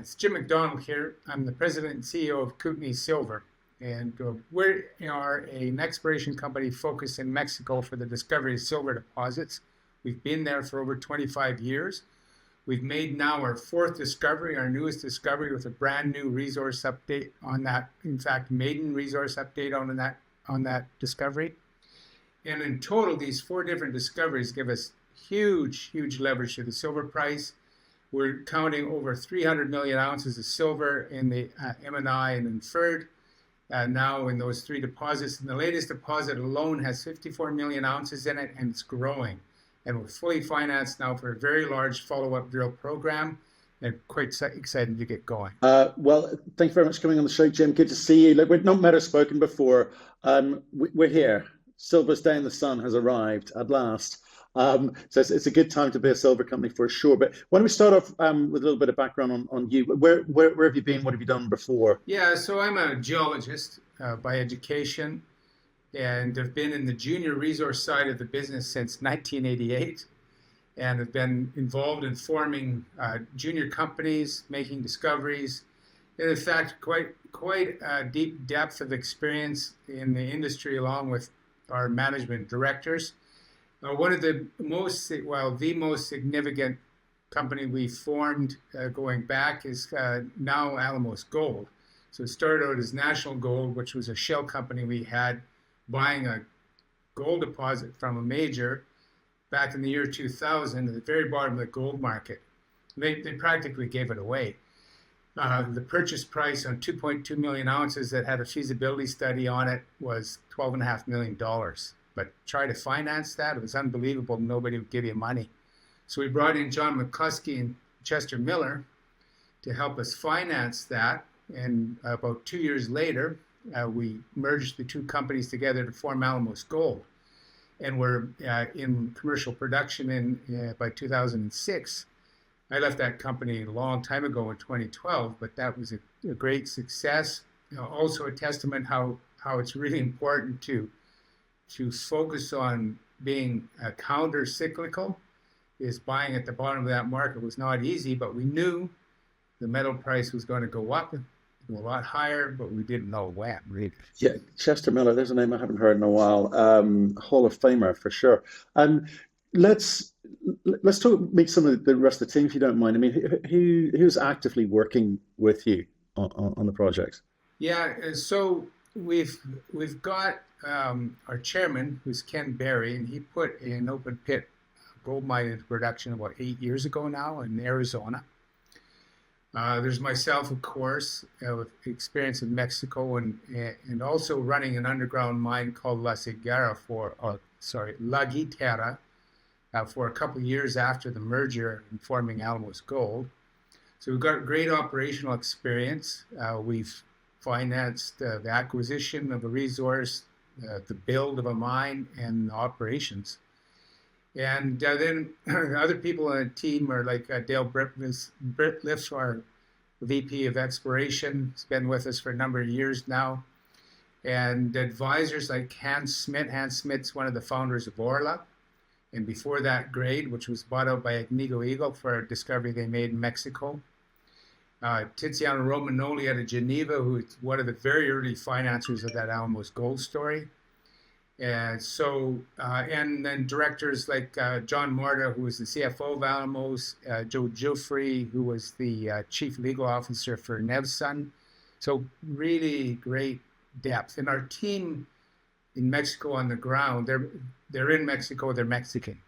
It's Jim McDonald here. I'm the president and CEO of Kootenay Silver, and we are an exploration company focused in Mexico for the discovery of silver deposits. We've been there for over 25 years. We've made now our fourth discovery, our newest discovery, with a brand new resource update on that. In fact, maiden resource update on that discovery. And in total, these four different discoveries give us huge leverage to the silver price. We're counting over 300 million ounces of silver in the M&I and inferred now in those three deposits. And the latest deposit alone has 54 million ounces in it, and it's growing. And we're fully financed now for a very large follow-up drill program, and quite excited to get going. Well, thank you very much for coming on the show, Jim. Good to see you. Look, we've not met or spoken before. We're here. Silver's Day in the Sun has arrived at last. So it's a good time to be a silver company for sure. But why don't we start off with a little bit of background on you? Where have you been? What have you done before? Yeah, so I'm a geologist by education, and have been in the junior resource side of the business since 1988, and have been involved in forming junior companies, making discoveries, and in fact, quite a deep depth of experience in the industry, along with our management directors. One of the most significant company we formed going back is now Alamos Gold. So it started out as National Gold, which was a shell company we had buying a gold deposit from a major back in the year 2000 at the very bottom of the gold market. They practically gave it away. The purchase price on 2.2 million ounces that had a feasibility study on it was $12.5 million. But try to finance that, it was unbelievable. Nobody would give you money. So we brought in John McCluskey and Chester Miller to help us finance that. And about 2 years later, we merged the two companies together to form Alamos Gold. And we're in commercial production by 2006. I left that company a long time ago in 2012, but that was a great success. Also a testament how it's really important to focus on being counter-cyclical. Is buying at the bottom of that market was not easy, but we knew the metal price was going to go up, a lot higher, but we didn't know when, really. Yeah, Chester Miller, there's a name I haven't heard in a while. Hall of Famer for sure. Let's meet some of the rest of the team, if you don't mind. I mean, who's actively working with you on the project? Yeah, so we've got our chairman, who's Ken Berry, and he put an open pit gold mine into production about 8 years ago now in Arizona. There's myself, of course, with experience in Mexico, and also running an underground mine called La Guitarra for a couple of years after the merger and forming Alamos Gold. So we've got great operational experience. We've financed the acquisition of a resource, the build of a mine, and operations. And then other people on the team are like Dale Britliff, our VP of Exploration. He's been with us for a number of years now. And advisors like Hans Smith. Hans Smith's one of the founders of Orla. And before that, Grade, which was bought out by Agnico Eagle for a discovery they made in Mexico. Tiziano Romanoli out of Geneva, who is one of the very early financiers of that Alamos Gold story. And then directors like John Marta, who was the CFO of Alamos, Joe Giuffre, who was the chief legal officer for Nevsun. So really great depth. And our team in Mexico on the ground, they're in Mexico, they're Mexican.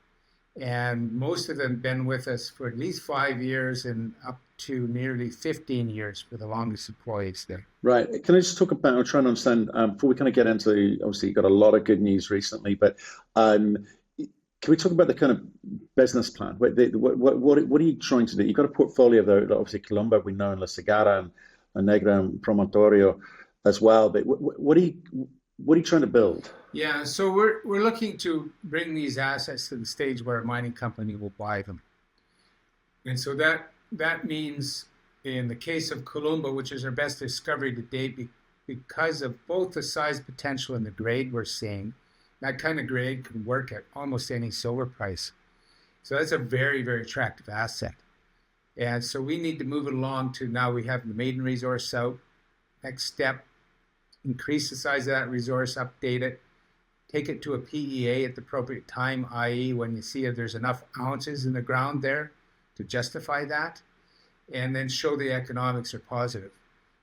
And most of them been with us for at least 5 years and up to nearly 15 years for the longest employees there. Right. Can I just talk about, I'm trying to understand, before we kind of get into, obviously you've got a lot of good news recently, but can we talk about the kind of business plan? What are you trying to do? You've got a portfolio there, obviously Columba, we know, and La Cigarra and Negra and Promontorio as well, but what are you trying to build? Yeah, so we're looking to bring these assets to the stage where a mining company will buy them. And so that means, in the case of Columba, which is our best discovery to date, because of both the size potential and the grade we're seeing, that kind of grade can work at almost any silver price. So that's a very, very attractive asset. And so we need to move it along to now we have the maiden resource out. Next step, increase the size of that resource, update it, take it to a PEA at the appropriate time, i.e. when you see if there's enough ounces in the ground there to justify that, and then show the economics are positive.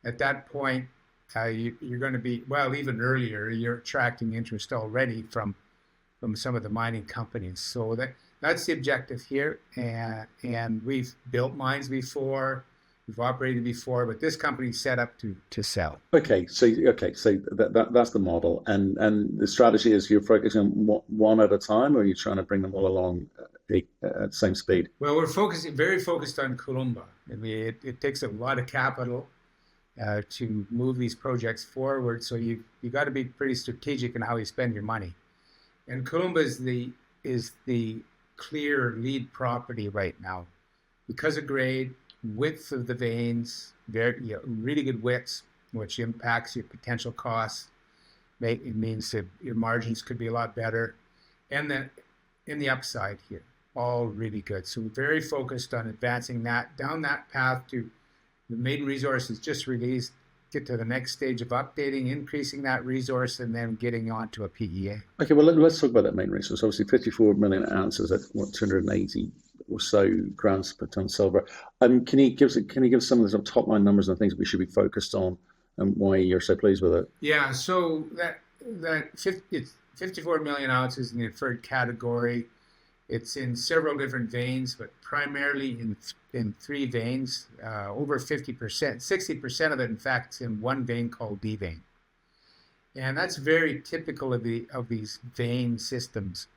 At that point, you're going to be, well, even earlier, you're attracting interest already from some of the mining companies. So that's the objective here. And we've built mines before, we've operated before, but this company's set up to sell. Okay, so that's the model, and the strategy is you're focusing on one at a time, or are you trying to bring them all along at the same speed? Well, we're very focused on Columba. I mean, it takes a lot of capital to move these projects forward. So you got to be pretty strategic in how you spend your money. And Columba is the clear lead property right now because of grade, width of the veins, really good widths, which impacts your potential costs. It means that your margins could be a lot better, and then in the upside here, all really good. So we're very focused on advancing that down that path to the maiden resource is just released, get to the next stage of updating, increasing that resource, and then getting on to a PEA. Okay, well, let's talk about that main resource. Obviously, 54 million ounces at 280 or so grams per ton silver. Can you give some of the top line numbers and things we should be focused on, and why you're so pleased with it? Yeah, so it's 54 million ounces in the inferred category. It's in several different veins, but primarily in three veins. Over 50%, 60% of it, in fact, is in one vein called D vein, and that's very typical of these vein systems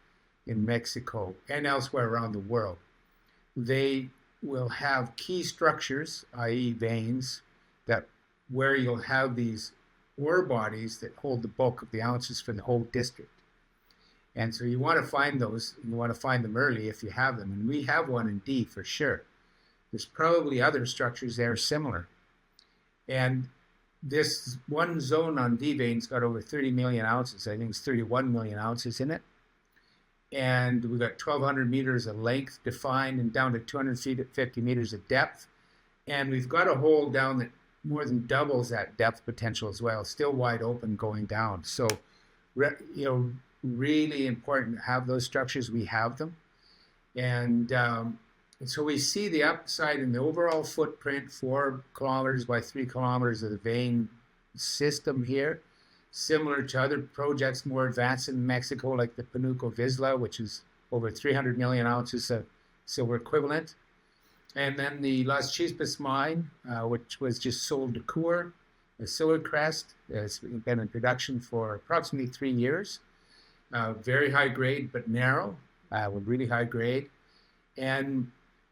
in Mexico and elsewhere around the world. They will have key structures, i.e., veins, where you'll have these ore bodies that hold the bulk of the ounces for the whole district. And so you want to find those, you want to find them early if you have them. And we have one in D for sure. There's probably other structures there similar. And this one zone on D vein's got over 30 million ounces. I think it's 31 million ounces in it. And we've got 1,200 meters of length defined and down to 250 meters of depth. And we've got a hole down that more than doubles that depth potential as well, still wide open going down. So, really important to have those structures. We have them. And so we see the upside in the overall footprint, 4 kilometers by 3 kilometers of the vein system here, similar to other projects more advanced in Mexico, like the Panuco Vizsla, which is over 300 million ounces of silver equivalent. And then the Las Chispas mine, which was just sold to Coeur, a Silver Crest, has been in production for approximately 3 years. Very high grade, but narrow, with really high grade. And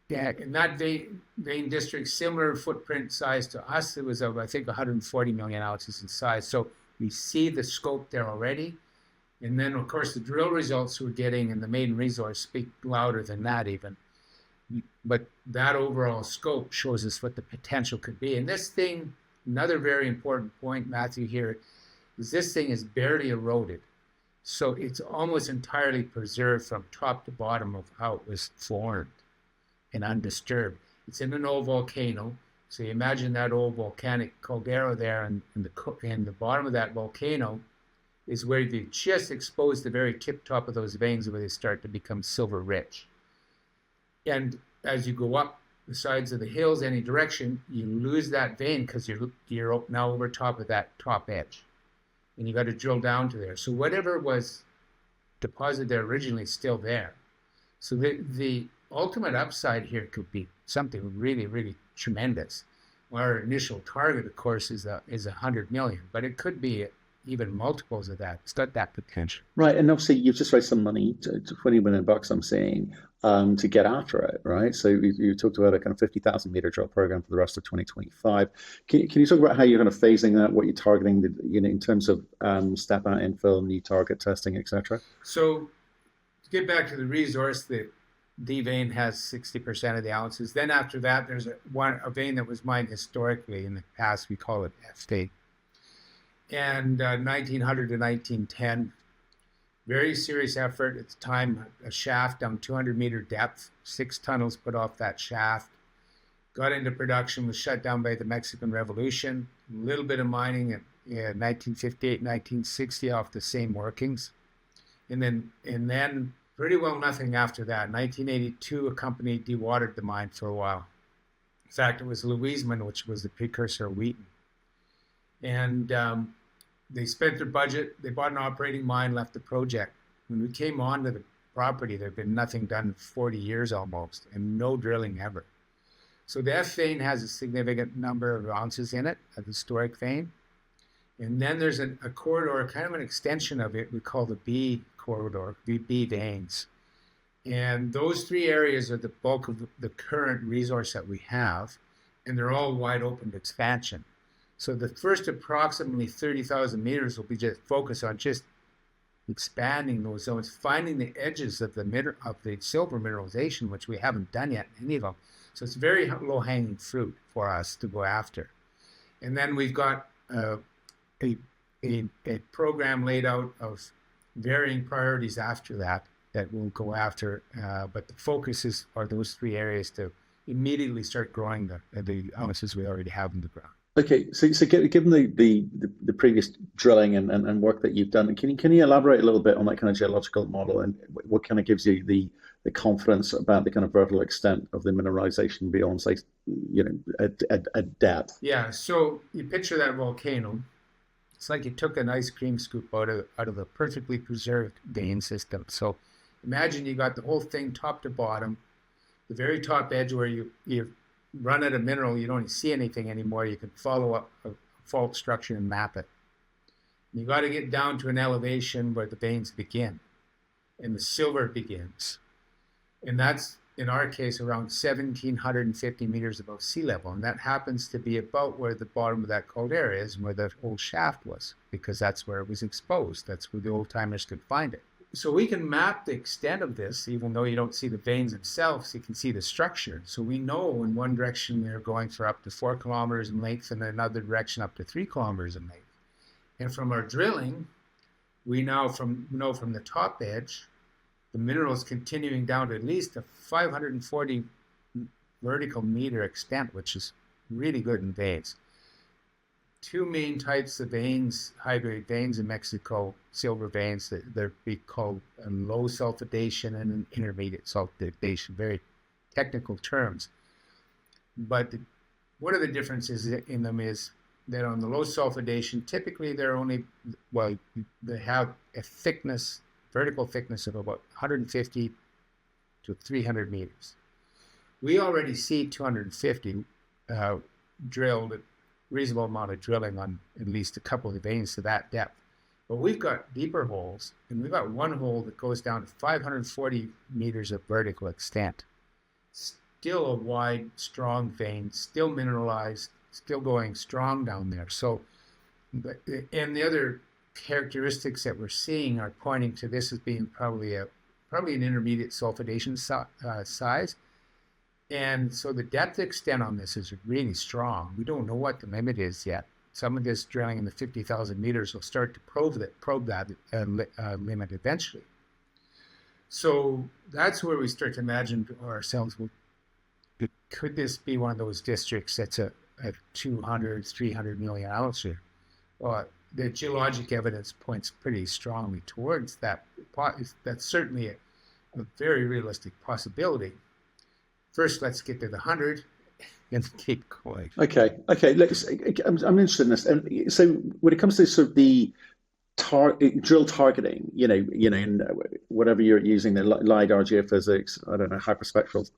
in that vein district, similar footprint size to us, it was, I think, 140 million ounces in size. So we see the scope there already. And then, of course, the drill results we're getting in the maiden resource speak louder than that even. But that overall scope shows us what the potential could be. And this thing, another very important point, Matthew, here, is this thing is barely eroded. So it's almost entirely preserved from top to bottom of how it was formed and undisturbed. It's in an old volcano. So you imagine that old volcanic caldera there, and the bottom of that volcano is where they just expose the very tip top of those veins where they start to become silver rich. And as you go up the sides of the hills any direction, you lose that vein because you're now over top of that top edge. And you got to drill down to there. So whatever was deposited there originally is still there. So the ultimate upside here could be something really, really tremendous. Our initial target, of course, is 100 million, but it could be even multiples of that. It's got that potential. Right, and obviously you've just raised some money, to $20 million, I'm saying, to get after it, right? So you talked about a kind of 50,000 meter drill program for the rest of 2025. Can you talk about how you're kind of phasing that, what you're targeting, in terms of step out infill, new target testing, etc.? So to get back to the resource, the D vein has 60% of the ounces. Then after that, there's a vein that was mined historically in the past. We call it F vein. And 1900 to 1910, very serious effort at the time, a shaft down 200 meter depth, 6 tunnels put off that shaft. got into production, was shut down by the Mexican Revolution. A little bit of mining in 1958, 1960 off the same workings. And then pretty well nothing after that. In 1982, a company dewatered the mine for a while. In fact, it was Louiseman, which was the precursor of Wheaton. And they spent their budget. They bought an operating mine, left the project. When we came onto the property, there had been nothing done in 40 years almost, and no drilling ever. So the F vein has a significant number of ounces in it, a historic vein. And then there's a corridor, kind of an extension of it, we call the B corridor, the B veins. And those three areas are the bulk of the current resource that we have, and they're all wide open to expansion. So the first approximately 30,000 meters will be just focused on just expanding those zones, finding the edges of the silver mineralization, which we haven't done yet in any of them. So it's very low-hanging fruit for us to go after. And then we've got a program laid out of varying priorities after that we'll go after. But the focuses are those three areas to immediately start growing the ounces we already have in the ground. Okay, so given the previous drilling and work that you've done, can you elaborate a little bit on that kind of geological model and what kind of gives you the confidence about the kind of vertical extent of the mineralization beyond, say, a depth? Yeah, so you picture that volcano. It's like you took an ice cream scoop out of a perfectly preserved vein system. So imagine you got the whole thing top to bottom, the very top edge where you run out of mineral, you don't see anything anymore. You can follow up a fault structure and map it. You got to get down to an elevation where the veins begin and the silver begins. And that's, in our case, around 1,750 meters above sea level. And that happens to be about where the bottom of that caldera is and where the old shaft was, because that's where it was exposed. That's where the old timers could find it. So we can map the extent of this, even though you don't see the veins themselves, you can see the structure. So we know in one direction they're going for up to 4 kilometers in length, and in another direction up to 3 kilometers in length. And from our drilling, we now know from the top edge, the mineral is continuing down to at least a 540 vertical meter extent, which is really good in veins. Two main types of veins, high-grade veins in Mexico, silver veins, they're called low sulfidation and an intermediate sulfidation, very technical terms. But one of the differences in them is that on the low sulfidation, typically they have a thickness, vertical thickness of about 150 to 300 meters. We already see 250 drilled, reasonable amount of drilling on at least a couple of veins to that depth. But we've got deeper holes, and we've got one hole that goes down to 540 meters of vertical extent. Still a wide, strong vein, still mineralized, still going strong down there. So, and the other characteristics that we're seeing are pointing to this as being probably an intermediate sulfidation size. And so the depth extent on this is really strong. We don't know what the limit is yet. Some of this drilling in the 50,000 meters will start to probe that limit eventually. So that's where we start to imagine to ourselves, well, could this be one of those districts that's a 200, 300 million ounce here? The geologic evidence points pretty strongly towards that. That's certainly a very realistic possibility. First, let's get to the 100 and keep going. Okay. I'm interested in this. And so, when it comes to sort of the drill targeting, in whatever you're using, the LiDAR, geophysics, I don't know, hyperspectral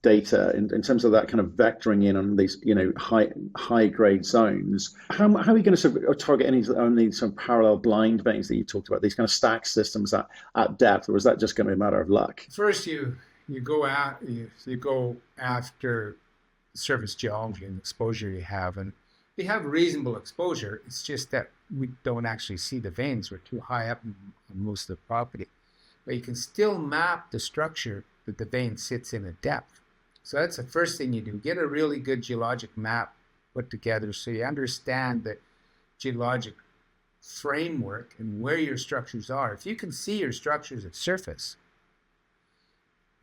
data, in terms of that kind of vectoring in on these, high grade zones, how are you going to sort of target any sort of parallel blind veins that you talked about, these kind of stack systems at depth, or is that just going to be a matter of luck? First, you go after surface geology and exposure you have, and we have reasonable exposure. It's just that we don't actually see the veins. We're too high up on most of the property. But you can still map the structure that the vein sits in at depth. So that's the first thing you do. Get a really good geologic map put together so you understand the geologic framework and where your structures are. If you can see your structures at surface,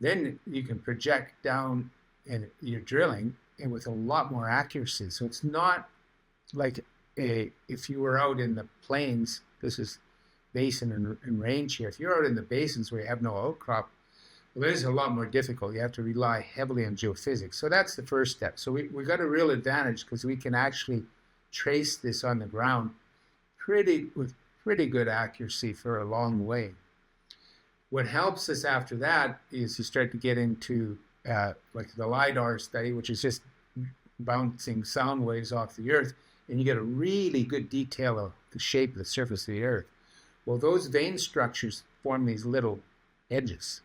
then you can project down in your drilling and with a lot more accuracy. So it's not like if you were out in the plains, this is basin and range here. If you're out in the basins where you have no outcrop, well, it is a lot more difficult. You have to rely heavily on geophysics. So that's the first step. So we got a real advantage because we can actually trace this on the ground with pretty good accuracy for a long way. What helps us after that is you start to get into like the LiDAR study, which is just bouncing sound waves off the earth, and you get a really good detail of the shape of the surface of the earth. Well, those vein structures form these little edges.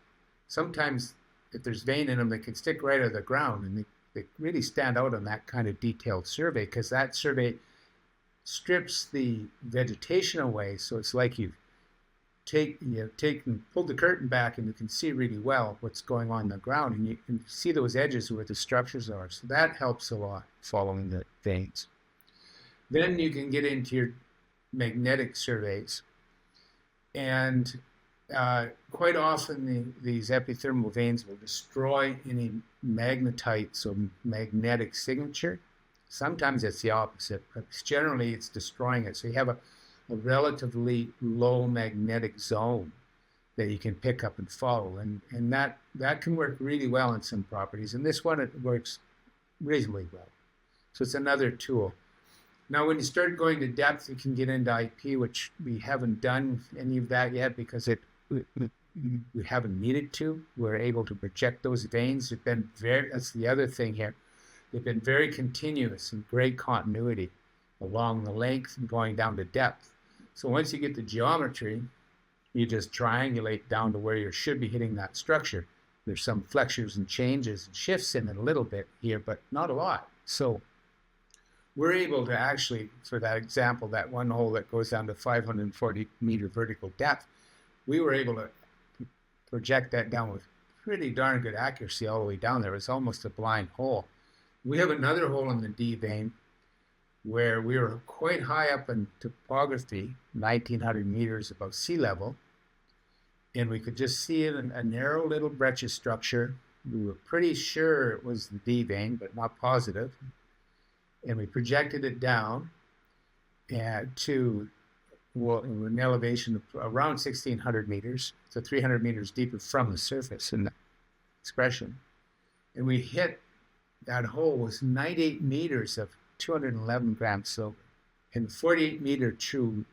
Sometimes if there's vein in them, they can stick right out of the ground, and they really stand out on that kind of detailed survey, because that survey strips the vegetation away. So it's like you've pulled the curtain back, and you can see really well what's going on in the ground, and you can see those edges where the structures are. So that helps a lot, following the veins. Then you can get into your magnetic surveys, and quite often these epithermal veins will destroy any magnetite, so magnetic signature. Sometimes it's the opposite, but generally it's destroying it. So you have a relatively low magnetic zone that you can pick up and follow, and that can work really well in some properties. And this one, it works reasonably well. So it's another tool. Now, when you start going to depth, you can get into IP, which we haven't done any of that yet because we haven't needed to. We're able to project those veins. They've been that's the other thing here. They've been very continuous and great continuity along the length and going down to depth. So once you get the geometry, you just triangulate down to where you should be hitting that structure. There's some flexures and changes and shifts in it a little bit here, but not a lot. So we're able to actually, for that example, that one hole that goes down to 540 meter vertical depth, we were able to project that down with pretty darn good accuracy all the way down there. It's almost a blind hole. We have another hole in the D vein where we were quite high up in topography, 1,900 meters above sea level, and we could just see it in a narrow little breccia structure. We were pretty sure it was the D vein, but not positive. And we projected it down to an elevation of around 1,600 meters, so 300 meters deeper from the surface in that expression. And we hit that hole was 98 meters of 211 grams silver and 48 meter true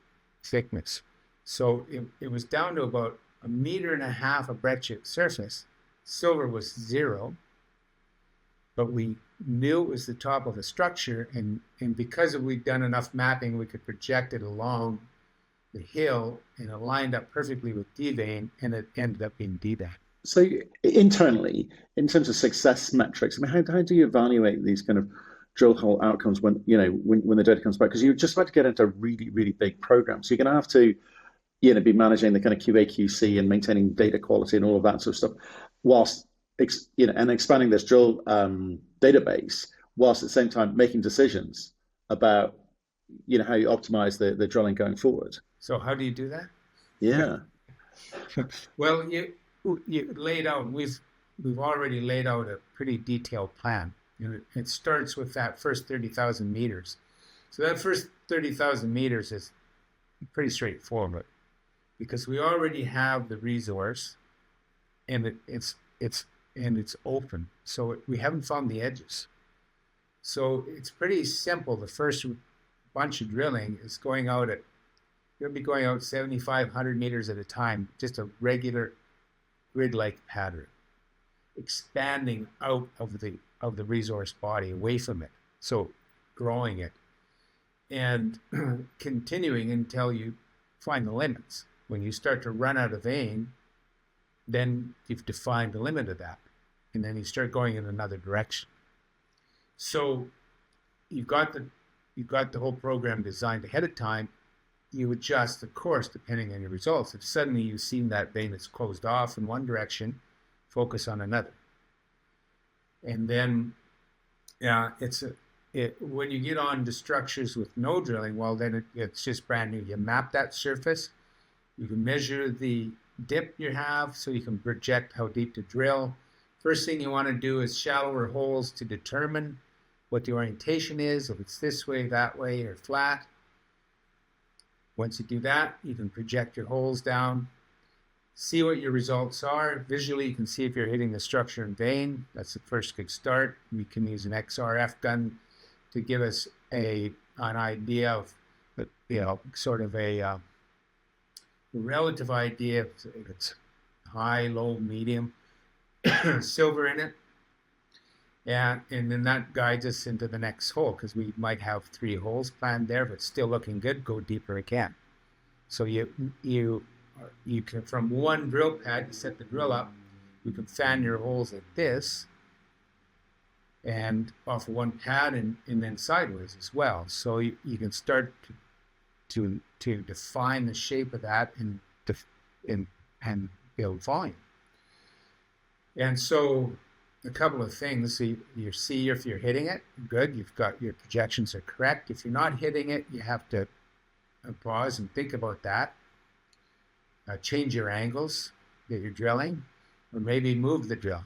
thickness. So it was down to about 1.5 meters of breccia surface. Silver was 0, but we knew it was the top of a structure, and because we'd done enough mapping, we could project it along the hill, and it lined up perfectly with D vein, and it ended up being D vein. So internally, in terms of success metrics, I mean, how do you evaluate these kind of drill hole outcomes when the data comes back? Because you're just about to get into a really, really big program, so you're going to have to be managing the kind of QA QC and maintaining data quality and all of that sort of stuff, whilst and expanding this drill database, whilst at the same time making decisions about how you optimize the drilling going forward. So how do you do that? Yeah. Well, you laid out. We've already laid out a pretty detailed plan. It starts with that first 30,000 meters. So that first 30,000 meters is pretty straightforward because we already have the resource, and it's open. So we haven't found the edges. So it's pretty simple. The first bunch of drilling is going out 7,500 meters at a time, just a regular grid-like pattern, expanding out of the resource body away from it. So growing it and continuing until you find the limits. When you start to run out of vein, then you've defined the limit of that, and then you start going in another direction. So you've got the whole program designed ahead of time. You adjust the course depending on your results. If suddenly you've seen that vein that's closed off in one direction, focus on another. And then, when you get on to structures with no drilling, well, then it's just brand new. You map that surface. You can measure the dip you have so you can project how deep to drill. First thing you want to do is shallower holes to determine what the orientation is, if it's this way, that way, or flat. Once you do that, you can project your holes down, see what your results are. Visually, you can see if you're hitting the structure in vein. That's the first good start. We can use an XRF gun to give us an idea of, sort of a relative idea if it's high, low, medium, silver in it. And then that guides us into the next hole, because we might have 3 holes planned there, but still looking good, go deeper again. So you can, from one drill pad, you set the drill up, you can fan your holes like this, and off of one pad and then sideways as well. So you can start to define the shape of that and build volume. And so a couple of things, you see if you're hitting it, good, you've got your projections are correct. If you're not hitting it, you have to pause and think about that. Change your angles that you're drilling, or maybe move the drill,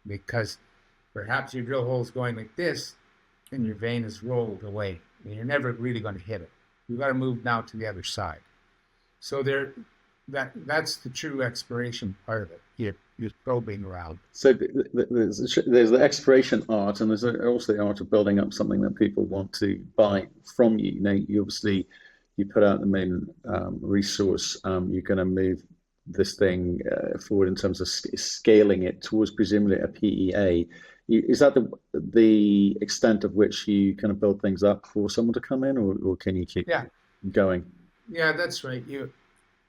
because perhaps your drill hole is going like this and your vein is rolled away and you're never really going to hit it. You've got to move now to the other side. So that's the true exploration part of it. You're probing around. So there's the exploration art, and there's also the art of building up something that people want to buy from you. You obviously you put out the main resource. You're going to move this thing forward in terms of scaling it towards presumably a PEA. Is that the extent of which you kind of build things up for someone to come in, or can you keep going? Yeah, that's right. You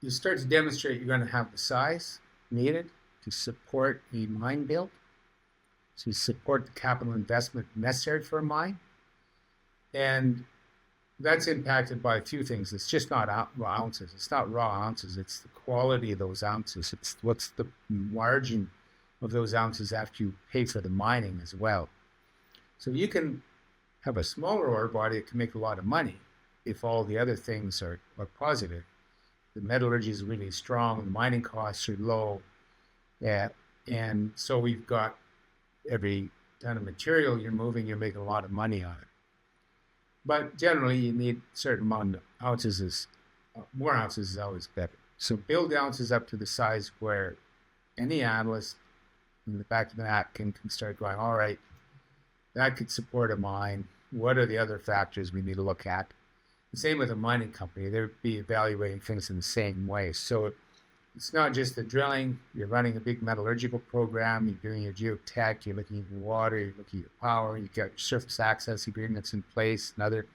start to demonstrate you're going to have the size needed to support a mine build, to support the capital investment necessary for a mine. And that's impacted by a few things. It's just not raw ounces. It's not raw ounces. It's the quality of those ounces. It's what's the margin of those ounces after you pay for the mining as well. So you can have a smaller ore body that can make a lot of money if all the other things are positive. The metallurgy is really strong, the mining costs are low, and so we've got every ton of material you're moving, you're making a lot of money on it. But generally, you need a certain amount of ounces. More ounces is always better. So build the ounces up to the size where any analyst in the back of the napkin can start going, all right, that could support a mine. What are the other factors we need to look at? The same with a mining company. They'd be evaluating things in the same way. So it's not just the drilling. You're running a big metallurgical program. You're doing your geotech. You're looking at your water. You're looking at your power. You've got your surface access agreements in place. Another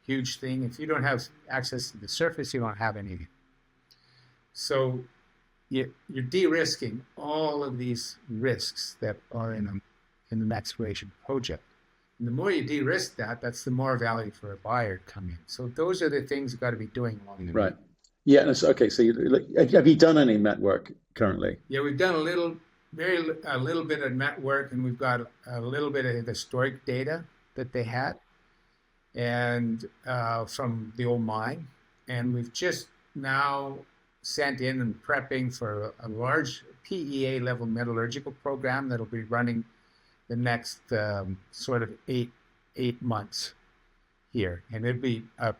huge thing. If you don't have access to the surface, you don't have anything. So you're de-risking all of these risks that are in an exploration project. And the more you de-risk that's the more value for a buyer to come in. So those are the things you've got to be doing along the way. Right. Yeah. Okay. So have you done any met work currently? Yeah, we've done a little bit of met work, and we've got a little bit of historic data that they had, and from the old mine, and we've just now sent in and prepping for a large PEA level metallurgical program that'll be running the next sort of eight months here, and it'll be a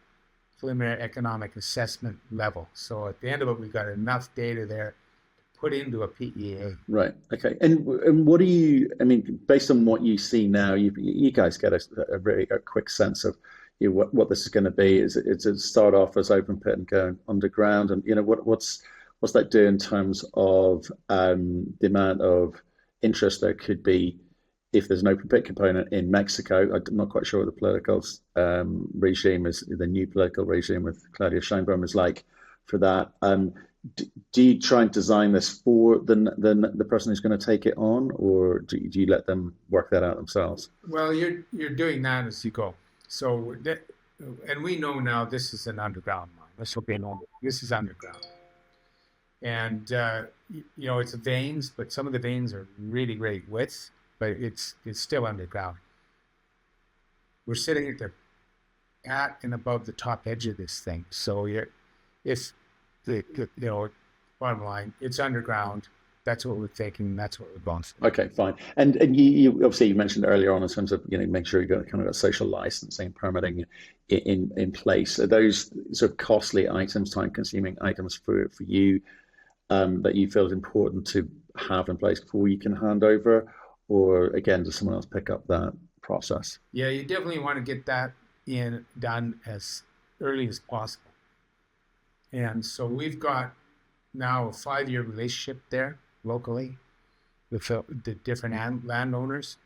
preliminary economic assessment level. So at the end of it, we've got enough data there to put into a PEA. Right. Okay. And what do you? I mean, based on what you see now, you guys get a very quick sense of what this is going to be. Is it start off as open pit and go underground, and what's that do in terms of the amount of interest there could be if there's an open pit component in Mexico? I'm not quite sure what the political regime is, the new political regime with Claudia Sheinbaum is like for that. Do you try and design this for the person who's going to take it on, or do you let them work that out themselves? Well, you're doing that as you go. So, and we know now this is an underground mine. This is underground. And, it's veins, but some of the veins are really great width, but it's still underground. We're sitting at and above the top edge of this thing. So, bottom line, it's underground. It's that's what we're thinking. That's what we're going to. Okay, fine. And you obviously you mentioned earlier on in terms of make sure you got kind of a social licensing permitting in place. Are those sort of costly items, time consuming items for you that you feel is important to have in place before you can hand over, or again, does someone else pick up that process? Yeah, you definitely want to get that done as early as possible. And so we've got now a 5-year relationship there locally with the different landowners.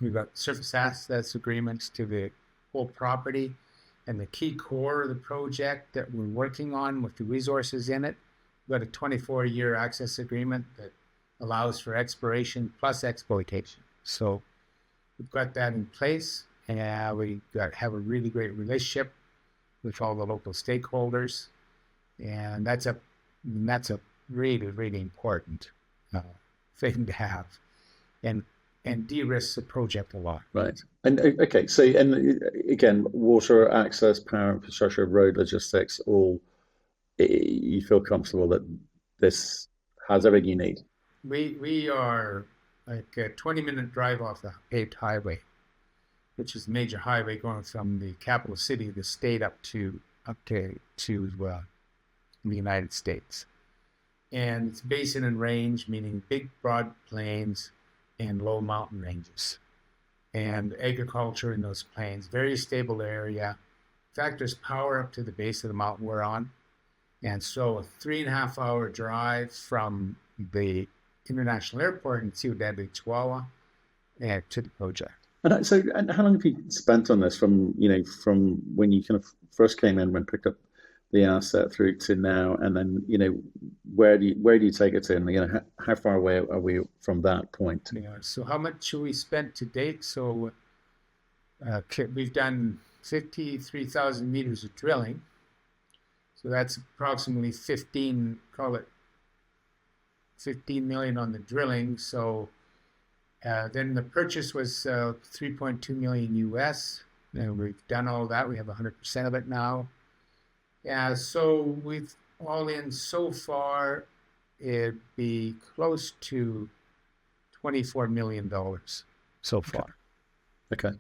We've got surface access agreements to the whole property, and the key core of the project that we're working on with the resources in it. We've got a 24-year access agreement that allows for exploration plus exploitation. So we've got that in place, and have a really great relationship with all the local stakeholders, and that's a really, really important thing to have, and de-risks the project a lot. Right. And okay, so and again, water access, power infrastructure, road logistics, all you feel comfortable that this has everything you need. We are like a 20-minute drive off the paved highway, which is a major highway going from the capital city of the state up to the United States. And it's basin and range, meaning big broad plains and low mountain ranges. And agriculture in those plains, very stable area. In fact, there's power up to the base of the mountain we're on. And so a 3.5-hour drive from the international airport in Ciudad de Chihuahua to the project. And how long have you spent on this from when you kind of first came in, when picked up the asset through to now, and then where do you take it to, and how far away are we from that point? Yeah. So how much have we spent to date? So we've done 53,000 meters of drilling. So that's approximately 15 million on the drilling. So then the purchase was 3.2 million US. And we've done all that. We have 100% of it now. Yeah, so we've all in so far, it'd be close to $24 million so far. Okay.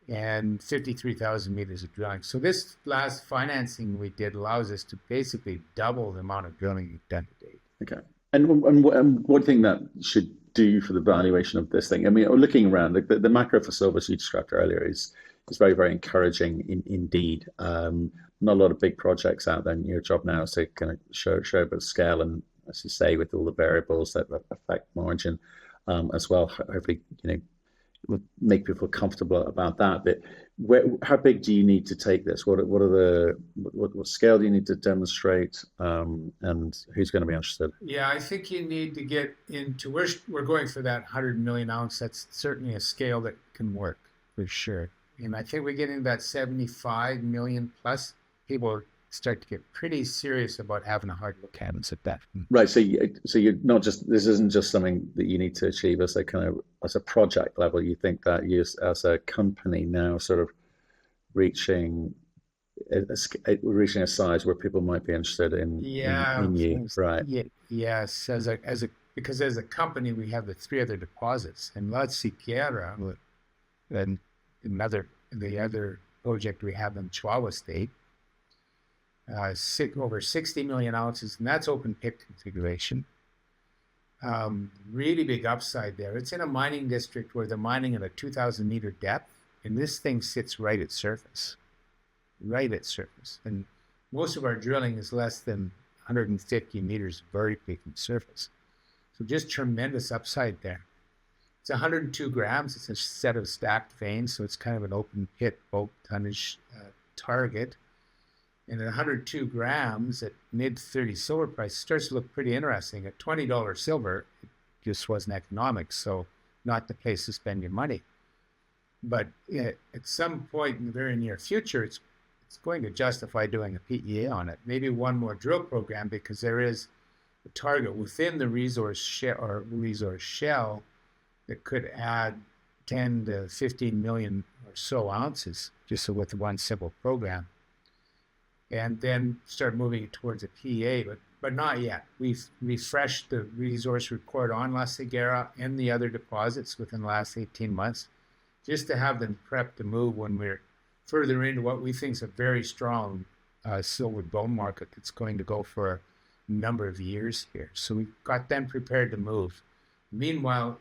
And 53,000 meters of drilling. So this last financing we did allows us to basically double the amount of drilling we've done to date. Okay. And one thing that should do for the valuation of this thing, I mean, looking around, the macro for silver, as you described earlier, is very, very encouraging indeed. Not a lot of big projects out there, and your job now is to kind of show a bit of scale, and as you say, with all the variables that affect margin as well. Hopefully, make people comfortable about that. But how big do you need to take this? What scale do you need to demonstrate, and who's going to be interested? Yeah, I think you need to get into. We're going for that 100 million ounce. That's certainly a scale that can work for sure. And I think we get into that 75 million plus. People start to get pretty serious about having a hard look at that. Right. So you're not just, this isn't just something that you need to achieve as a project level. You think that you as a company now sort of reaching a size where people might be interested in you, right? Yeah, yes. Because as a company we have the 3 other deposits, and La Siqueira, and the other project we have in Chihuahua State, over 60 million ounces, and that's open pit configuration. Really big upside there. It's in a mining district where they're mining at a 2,000 meter depth, and this thing sits right at surface. And most of our drilling is less than 150 meters vertically from surface. So just tremendous upside there. It's 102 grams. It's a set of stacked veins, so it's kind of an open pit bulk tonnage target. And at 102 grams at mid-30 silver price, starts to look pretty interesting. At $20 silver, it just wasn't economic, so not the place to spend your money. But at some point in the very near future, it's going to justify doing a PEA on it. Maybe one more drill program, because there is a target within the resource shell that could add 10 to 15 million or so ounces just with one simple program. And then start moving towards a PEA. but not yet. We've refreshed the resource report on La Ceguera and the other deposits within the last 18 months, just to have them prepped to move when we're further into what we think is a very strong silver bone market that's going to go for a number of years here. So we've got them prepared to move. Meanwhile,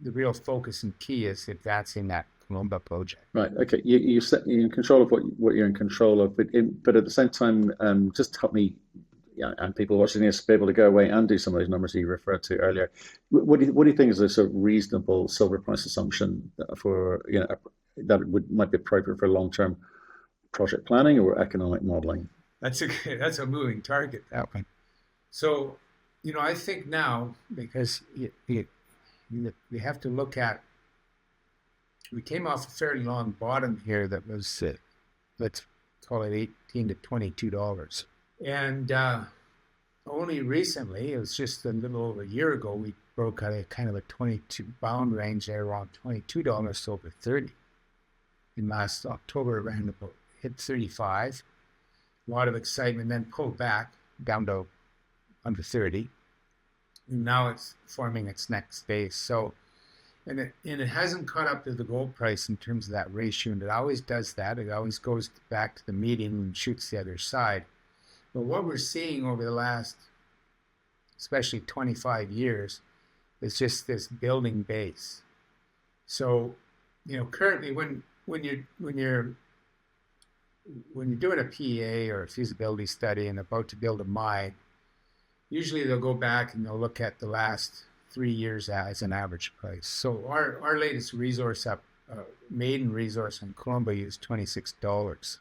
the real focus and key is advancing that Columba project. Right. Okay. You're in control of what you're in control of, but at the same time, just help me, and people watching this be able to go away and do some of those numbers you referred to earlier. What do you think is a sort of reasonable silver price assumption for that might be appropriate for long-term project planning or economic modeling? That's a moving target, that one. So, I think now, because you have to look at, we came off a fairly long bottom here that was, let's call it $18 to $22. And only recently, it was just a little over a year ago, we broke out a kind of a 22 bound range there around $22 to over 30. In last October, around about hit 35. A lot of excitement, then pulled back down to under 30. And now it's forming its next base. So, and it hasn't caught up to the gold price in terms of that ratio, and it always does that. It always goes back to the median and shoots the other side. But what we're seeing over the last, especially 25 years, is just this building base. So, currently when you're doing a PEA or a feasibility study and about to build a mine, usually they'll go back and they'll look at the last 3 years as an average price. So our latest resource maiden resource in Columba used $26,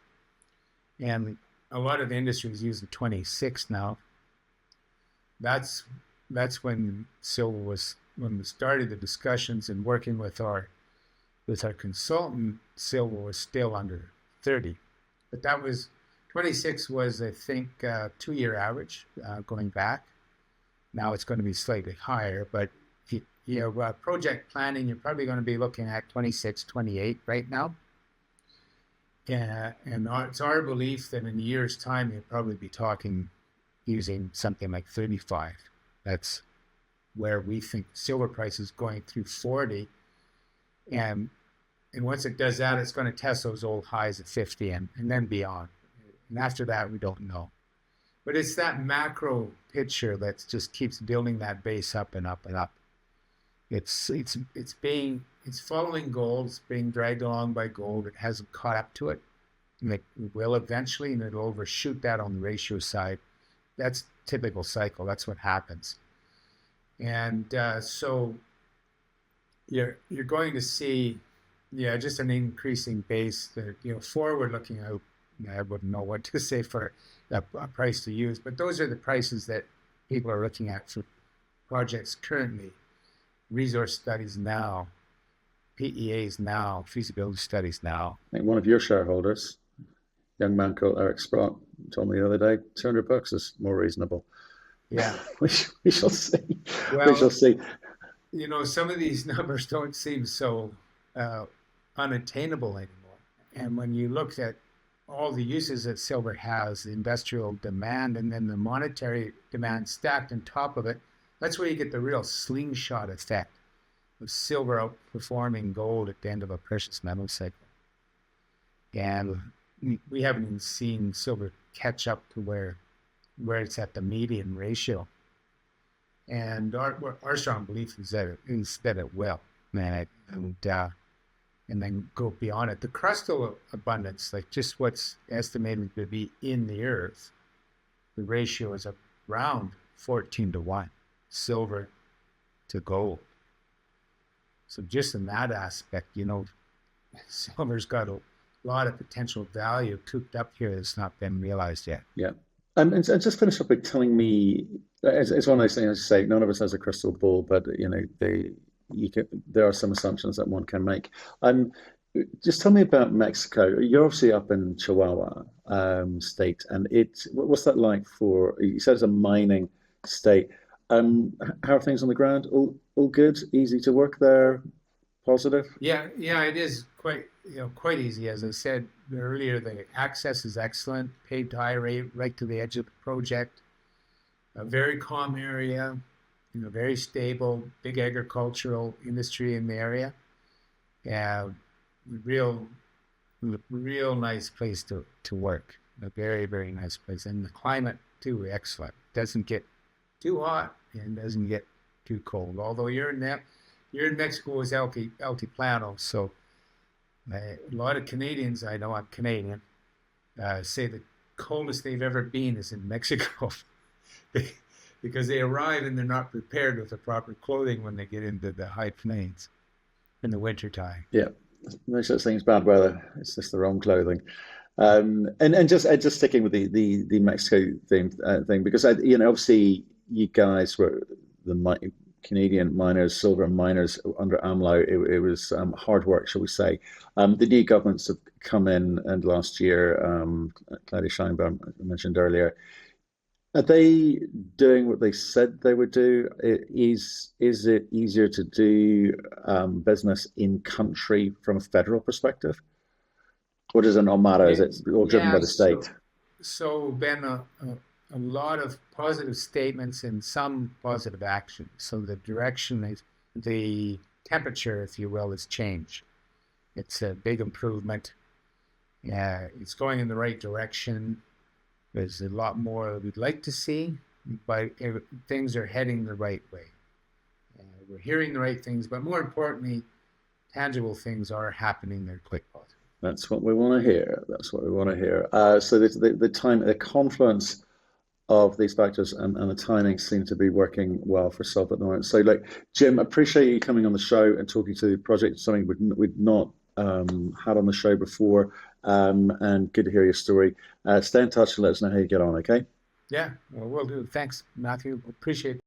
and a lot of the industry is using 26 now. That's when silver was, when we started the discussions and working with our consultant, silver was still under 30. But that was, 26 was, I think, 2-year average going back. Now it's going to be slightly higher, but project planning, you're probably going to be looking at 26, 28 right now. And it's our belief that in a year's time, you'll probably be talking using something like 35. That's where we think silver price is going through 40. And once it does that, it's going to test those old highs at 50 and then beyond. And after that, we don't know. But it's that macro picture that just keeps building that base up and up and up. It's following gold. It's being dragged along by gold. It hasn't caught up to it. And it will eventually, and it'll overshoot that on the ratio side. That's typical cycle. That's what happens. And so you're going to see, just an increasing base. That forward looking out, I wouldn't know what to say for a price to use, but those are the prices that people are looking at for projects currently. Resource studies now, PEAs now, feasibility studies now. I think one of your shareholders, a young man called Eric Sprott, told me the other day, $200 is more reasonable. Yeah, we shall see. Well, we shall see. Some of these numbers don't seem so unattainable anymore. And when you look at all the uses that silver has, the industrial demand, and then the monetary demand stacked on top of it, that's where you get the real slingshot effect of silver outperforming gold at the end of a precious metal cycle. And we haven't even seen silver catch up to where it's at the median ratio. And our strong belief is that it will, and then go beyond it. The crustal abundance, like just what's estimated to be in the earth, the ratio is around 14 to 1, silver to gold. So just in that aspect, silver's got a lot of potential value cooped up here that's not been realized yet. Yeah. And just finish up by telling me, it's one of those things, as you say, none of us has a crystal ball, but there are some assumptions that one can make. Just tell me about Mexico. You're obviously up in Chihuahua state, and what's that like for? You said it's a mining state. How are things on the ground? All good, easy to work there, positive. Yeah, it is quite easy. As I said earlier, the access is excellent, paved highway right to the edge of the project. a very calm area, very stable, big agricultural industry in the area. Yeah, real, real nice place to work. A very, very nice place. And the climate, too, excellent. Doesn't get too hot and doesn't get too cold. Although you're in Mexico's Altiplano, so a lot of Canadians, I know I'm Canadian, say the coldest they've ever been is in Mexico because they arrive and they're not prepared with the proper clothing when they get into the high plains in the wintertime. Yeah, no such thing as bad weather. It's just the wrong clothing. And just sticking with the Mexico thing, because obviously you guys were the Canadian miners, silver miners under AMLO. It was hard work, shall we say? The new governments have come in, and last year, Claudia Sheinbaum, I mentioned earlier. Are they doing what they said they would do? Is it easier to do business in country from a federal perspective? Or does it not matter? Is it all driven by Yeah, the state? so been a lot of positive statements and some positive action. So the direction is, the temperature, if you will, has changed. It's a big improvement. Yeah, it's going in the right direction. There's a lot more we'd like to see, but things are heading the right way. We're hearing the right things, but more importantly, tangible things are happening. They're quite positive. That's what we want to hear. That's what we want to hear. So the confluence of these factors and the timing seem to be working well for Silver at the moment. So, like, Jim, appreciate you coming on the show and talking to the project, something we'd not had on the show before, and good to hear your story. Stay in touch and let us know how you get on, okay? Yeah, well, we'll do. Thanks, Matthew. Appreciate it.